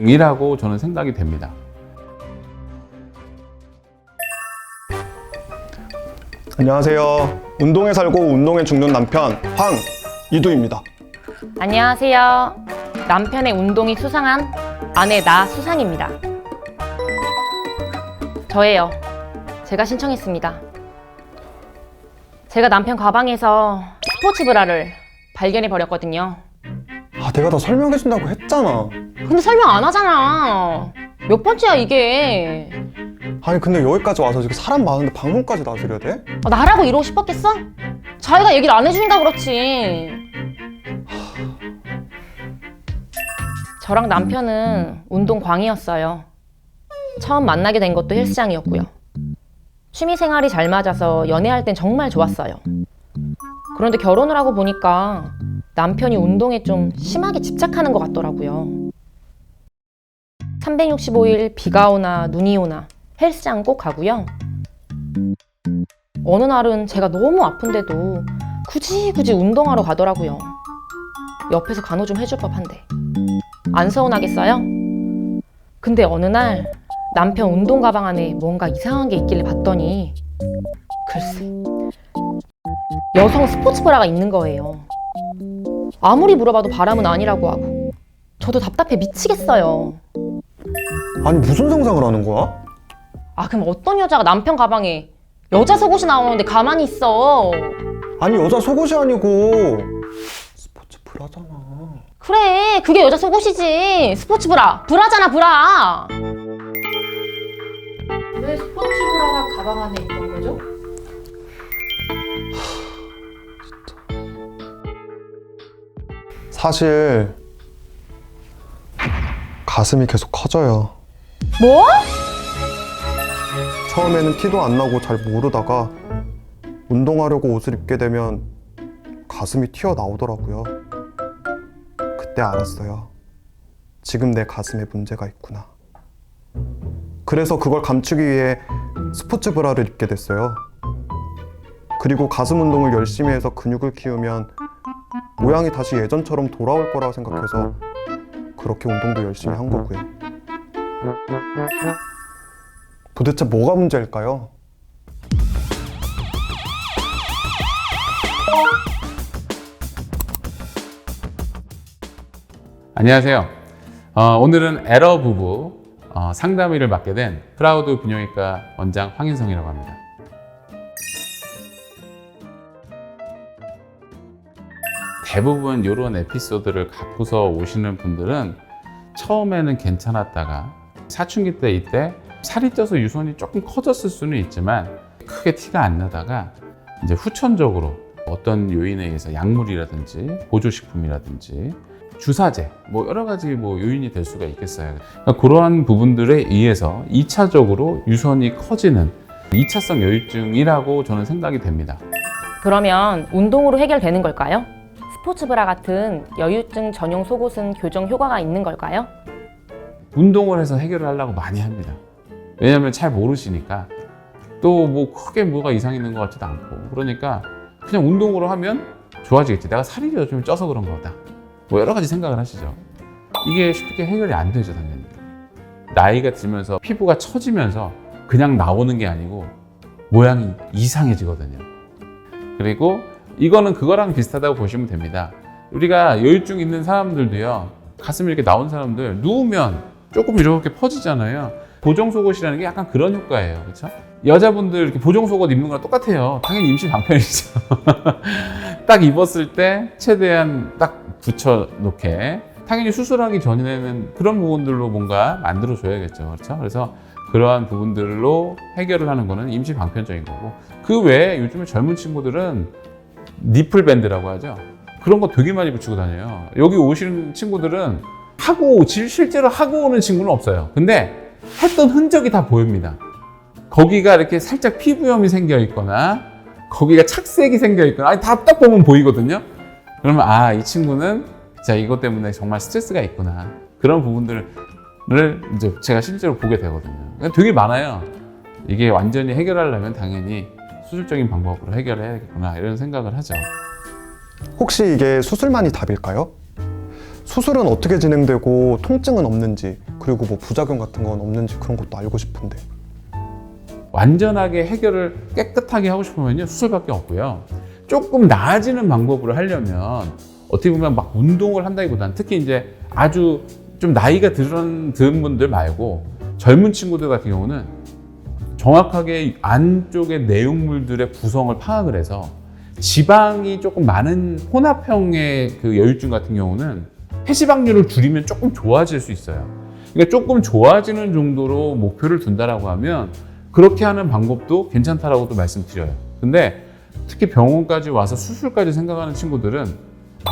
이라고 저는 생각이 됩니다. 안녕하세요. 운동에 살고 운동에 죽는 남편 황이두입니다. 안녕하세요. 남편의 운동이 수상한 아내 나수상입니다. 저예요. 제가 신청했습니다. 제가 남편 가방에서 스포츠 브라를 발견해 버렸거든요. 내가 다 설명해준다고 했잖아. 근데 설명 안 하잖아. 몇 번째야 이게. 아니 근데 여기까지 와서 지금 사람 많은데 방문까지 놔드려야 돼? 나라고 이러고 싶었겠어? 자기가 얘기를 안 해주니까 그렇지. 저랑 남편은 운동광이었어요. 처음 만나게 된 것도 헬스장이었고요. 취미생활이 잘 맞아서 연애할 땐 정말 좋았어요. 그런데 결혼을 하고 보니까 남편이 운동에 좀 심하게 집착하는 것 같더라고요. 365일 비가 오나 눈이 오나 헬스장 꼭 가고요. 어느 날은 제가 너무 아픈데도 굳이 운동하러 가더라고요. 옆에서 간호 좀 해줄 법한데. 안 서운하겠어요? 근데 어느 날 남편 운동 가방 안에 뭔가 이상한 게 있길래 봤더니 글쎄, 여성 스포츠 브라가 있는 거예요. 아무리 물어봐도 바람은 아니라고 하고 저도 답답해 미치겠어요. 아니 무슨 상상을 하는 거야? 그럼 어떤 여자가 남편 가방에 여자 속옷이 나오는데 가만히 있어. 아니 여자 속옷이 아니고 스포츠 브라잖아. 그래, 그게 여자 속옷이지. 스포츠 브라잖아, 브라. 왜 스포츠 브라가 가방 안에 있던 거죠? 사실 가슴이 계속 커져요. 뭐? 처음에는 티도 안 나고 잘 모르다가 운동하려고 옷을 입게 되면 가슴이 튀어나오더라고요. 그때 알았어요. 지금 내 가슴에 문제가 있구나. 그래서 그걸 감추기 위해 스포츠 브라를 입게 됐어요. 그리고 가슴 운동을 열심히 해서 근육을 키우면 모양이 다시 예전처럼 돌아올 거라고 생각해서 그렇게 운동도 열심히 한 거고요. 도대체 뭐가 문제일까요? 안녕하세요. 오늘은 에러 부부 상담의를 맡게 된 프라우드 비뇨기과 원장 황인성이라고 합니다. 대부분 이런 에피소드를 갖고서 오시는 분들은 처음에는 괜찮았다가 사춘기 때 이때 살이 쪄서 유선이 조금 커졌을 수는 있지만 크게 티가 안 나다가 이제 후천적으로 어떤 요인에 의해서 약물이라든지 보조식품이라든지 주사제 여러 가지 요인이 될 수가 있겠어요. 그러니까 그러한 부분들에 의해서 2차적으로 유선이 커지는 2차성 여유증이라고 저는 생각이 됩니다. 그러면 운동으로 해결되는 걸까요? 스포츠 브라 같은 여유증 전용 속옷은 교정 효과가 있는 걸까요? 운동을 해서 해결을 하려고 많이 합니다. 왜냐하면 잘 모르시니까 또 크게 뭐가 이상 있는 것 같지도 않고 그러니까 그냥 운동으로 하면 좋아지겠지. 내가 살이 좀 쪄서 그런 거다. 여러 가지 생각을 하시죠. 이게 쉽게 해결이 안 되죠, 당연히. 나이가 들면서 피부가 처지면서 그냥 나오는 게 아니고 모양이 이상해지거든요. 그리고 이거는 그거랑 비슷하다고 보시면 됩니다. 우리가 여유증 있는 사람들도요, 가슴이 이렇게 나온 사람들 누우면 조금 이렇게 퍼지잖아요. 보정 속옷이라는 게 약간 그런 효과예요. 그렇죠? 여자분들 이렇게 보정 속옷 입는 거랑 똑같아요. 당연히 임시 방편이죠. 딱 입었을 때 최대한 딱 붙여놓게 당연히 수술하기 전에는 그런 부분들로 뭔가 만들어줘야겠죠. 그렇죠? 그래서 그러한 부분들로 해결을 하는 거는 임시 방편적인 거고 그 외에 요즘에 젊은 친구들은 니플 밴드라고 하죠. 그런 거 되게 많이 붙이고 다녀요. 여기 오시는 친구들은 실제로 하고 오는 친구는 없어요. 근데 했던 흔적이 다 보입니다. 거기가 이렇게 살짝 피부염이 생겨 있거나 거기가 착색이 생겨 있거나 다 딱 보면 보이거든요. 그러면 이 친구는 이것 때문에 정말 스트레스가 있구나. 그런 부분들을 이제 제가 실제로 보게 되거든요. 되게 많아요. 이게 완전히 해결하려면 당연히 수술적인 방법으로 해결해야겠구나 이런 생각을 하죠. 혹시 이게 수술만이 답일까요? 수술은 어떻게 진행되고 통증은 없는지 그리고 뭐 부작용 같은 건 없는지 그런 것도 알고 싶은데. 완전하게 해결을 깨끗하게 하고 싶으면요, 수술밖에 없고요. 조금 나아지는 방법으로 하려면 어떻게 보면 막 운동을 한다기보다는, 특히 이제 아주 좀 나이가 든 분들 말고 젊은 친구들 같은 경우는 정확하게 안쪽의 내용물들의 구성을 파악을 해서 지방이 조금 많은 혼합형의 그 여유증 같은 경우는 해지방률을 줄이면 조금 좋아질 수 있어요. 그러니까 조금 좋아지는 정도로 목표를 둔다라고 하면 그렇게 하는 방법도 괜찮다라고 또 말씀드려요. 근데 특히 병원까지 와서 수술까지 생각하는 친구들은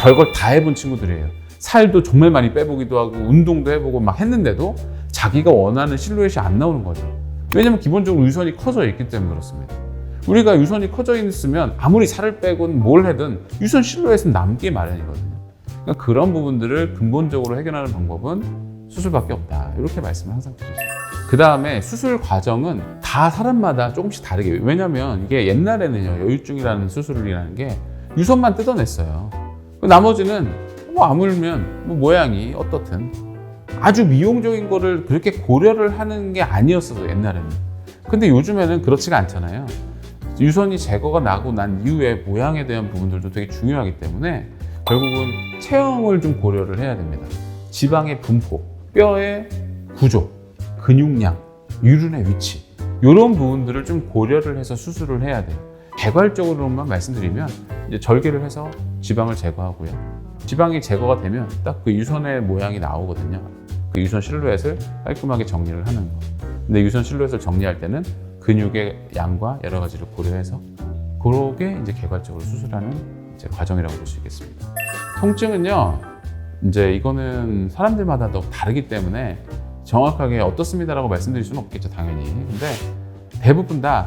별걸 다 해본 친구들이에요. 살도 정말 많이 빼보기도 하고 운동도 해보고 막 했는데도 자기가 원하는 실루엣이 안 나오는 거죠. 왜냐면 기본적으로 유선이 커져 있기 때문에 그렇습니다. 우리가 유선이 커져 있으면 아무리 살을 빼건 뭘 하든 유선 실루엣은 남기 마련이거든요. 그러니까 그런 부분들을 근본적으로 해결하는 방법은 수술밖에 없다, 이렇게 말씀을 항상 드리죠. 그 다음에 수술 과정은 다 사람마다 조금씩 다르게, 왜냐면 이게 옛날에는요, 여유증이라는 수술이라는 게 유선만 뜯어냈어요. 나머지는 뭐 아물면 뭐 모양이 어떻든 아주 미용적인 거를 그렇게 고려를 하는 게 아니었어요, 옛날에는. 근데 요즘에는 그렇지가 않잖아요. 유선이 제거가 나고 난 이후에 모양에 대한 부분들도 되게 중요하기 때문에 결국은 체형을 좀 고려를 해야 됩니다. 지방의 분포, 뼈의 구조, 근육량, 유륜의 위치, 이런 부분들을 좀 고려를 해서 수술을 해야 돼요. 개괄적으로만 말씀드리면 이제 절개를 해서 지방을 제거하고요. 지방이 제거가 되면 딱 그 유선의 모양이 나오거든요. 그 유선 실루엣을 깔끔하게 정리를 하는 거. 근데 유선 실루엣을 정리할 때는 근육의 양과 여러 가지를 고려해서 그렇게 이제 개괄적으로 수술하는 이제 과정이라고 볼 수 있겠습니다. 통증은요, 이제 이거는 사람들마다 또 다르기 때문에 정확하게 어떻습니다라고 말씀드릴 수는 없겠죠, 당연히. 근데 대부분 다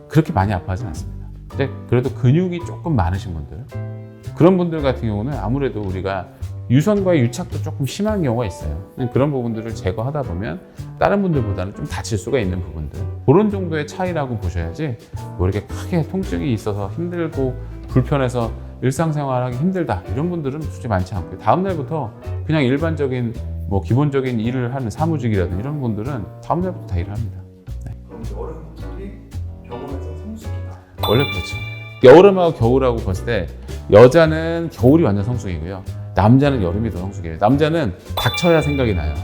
그렇게 많이 아파하진 않습니다. 근데 그래도 근육이 조금 많으신 분들, 그런 분들 같은 경우는 아무래도 우리가 유선과의 유착도 조금 심한 경우가 있어요. 그런 부분들을 제거하다 보면 다른 분들보다는 좀 다칠 수가 있는 부분들, 그런 정도의 차이라고 보셔야지 뭐 이렇게 크게 통증이 있어서 힘들고 불편해서 일상생활하기 힘들다, 이런 분들은 솔직히 많지 않고요. 다음날부터 그냥 일반적인 뭐 기본적인 일을 하는 사무직이라든 이런 분들은 다음날부터 다 일을 합니다. 네. 그럼 여름철이 병원에서 성수기다. 원래 그렇죠. 여름하고 겨울하고 봤을 때 여자는 겨울이 완전 성수기고요, 남자는 여름이 더 성수기예요. 남자는 닥쳐야 생각이 나요.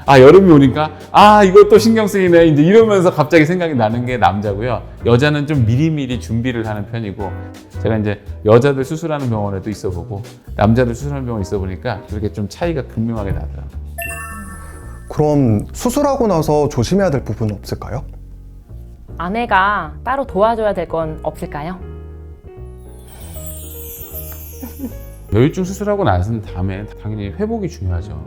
아, 여름이 오니까 이거 또 신경 쓰이네, 이제 이러면서 갑자기 생각이 나는 게 남자고요. 여자는 좀 미리미리 준비를 하는 편이고, 제가 이제 여자들 수술하는 병원에도 있어보고 남자들 수술하는 병원에 있어보니까 그렇게 좀 차이가 극명하게 나더라고요. 그럼 수술하고 나서 조심해야 될 부분은 없을까요? 아내가 따로 도와줘야 될 건 없을까요? 여유증 수술하고 나선 다음에 당연히 회복이 중요하죠.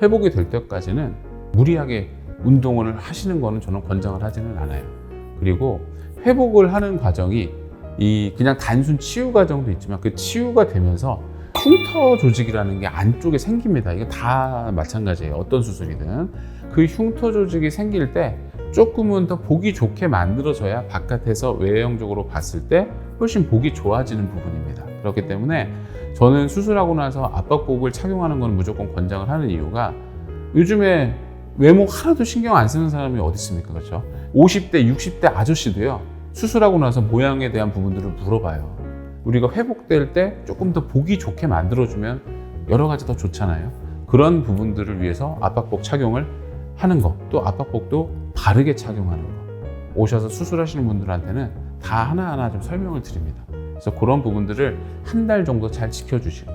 회복이 될 때까지는 무리하게 운동을 하시는 거는 저는 권장을 하지는 않아요. 그리고 회복을 하는 과정이 그냥 단순 치유 과정도 있지만 그 치유가 되면서 흉터 조직이라는 게 안쪽에 생깁니다. 이거 다 마찬가지예요. 어떤 수술이든. 그 흉터 조직이 생길 때 조금은 더 보기 좋게 만들어져야 바깥에서 외형적으로 봤을 때 훨씬 보기 좋아지는 부분입니다. 그렇기 때문에 저는 수술하고 나서 압박복을 착용하는 건 무조건 권장을 하는 이유가, 요즘에 외모 하나도 신경 안 쓰는 사람이 어디 있습니까? 그렇죠? 50대, 60대 아저씨도요, 수술하고 나서 모양에 대한 부분들을 물어봐요. 우리가 회복될 때 조금 더 보기 좋게 만들어주면 여러 가지 더 좋잖아요. 그런 부분들을 위해서 압박복 착용을 하는 거, 또 압박복도 바르게 착용하는 거, 오셔서 수술하시는 분들한테는 다 하나하나 좀 설명을 드립니다. 그래서 그런 부분들을 한 달 정도 잘 지켜주시고,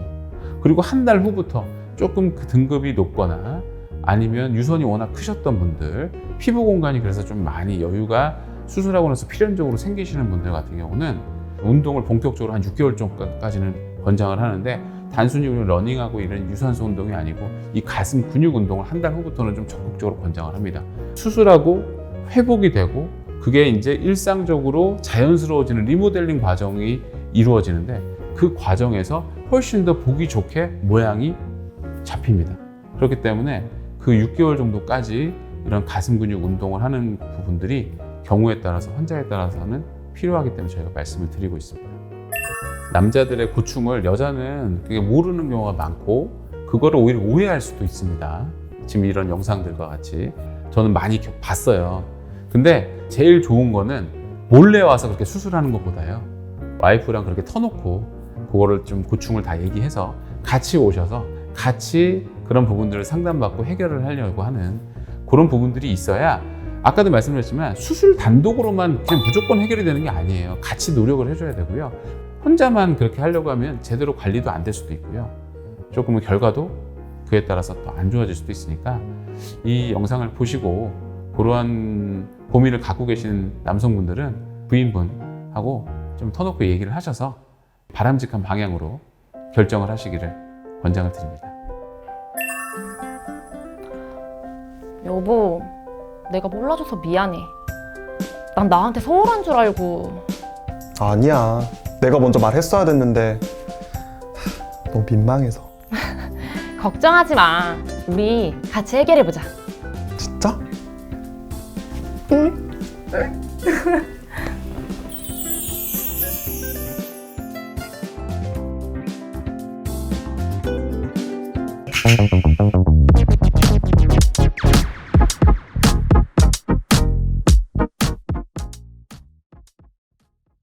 그리고 한 달 후부터 조금 그 등급이 높거나 아니면 유선이 워낙 크셨던 분들, 피부 공간이 그래서 좀 많이 여유가 수술하고 나서 필연적으로 생기시는 분들 같은 경우는 운동을 본격적으로 한 6개월 정도까지는 권장을 하는데, 단순히 러닝하고 이런 유산소 운동이 아니고 이 가슴 근육 운동을 한 달 후부터는 좀 적극적으로 권장을 합니다. 수술하고 회복이 되고 그게 이제 일상적으로 자연스러워지는 리모델링 과정이 이루어지는데, 그 과정에서 훨씬 더 보기 좋게 모양이 잡힙니다. 그렇기 때문에 그 6개월 정도까지 이런 가슴 근육 운동을 하는 부분들이 경우에 따라서, 환자에 따라서는 필요하기 때문에 저희가 말씀을 드리고 있습니다. 남자들의 고충을 여자는 그게 모르는 경우가 많고, 그거를 오히려 오해할 수도 있습니다. 지금 이런 영상들과 같이 저는 많이 봤어요. 근데 제일 좋은 거는 몰래 와서 그렇게 수술하는 것보다요, 와이프랑 그렇게 터놓고 그거를 좀 고충을 다 얘기해서 같이 오셔서 같이 그런 부분들을 상담받고 해결을 하려고 하는 그런 부분들이 있어야, 아까도 말씀드렸지만 수술 단독으로만 그냥 무조건 해결이 되는 게 아니에요. 같이 노력을 해줘야 되고요. 혼자만 그렇게 하려고 하면 제대로 관리도 안 될 수도 있고요. 조금은 결과도 그에 따라서 또 안 좋아질 수도 있으니까 이 영상을 보시고 그러한 고민을 갖고 계신 남성분들은 부인분하고 좀 터놓고 얘기를 하셔서 바람직한 방향으로 결정을 하시기를 권장을 드립니다. 여보, 내가 몰라줘서 미안해. 난 나한테 서운한 줄 알고. 아니야. 내가 먼저 말했어야 됐는데 너무 민망해서. 걱정하지 마. 우리 같이 해결해보자. 진짜? 응?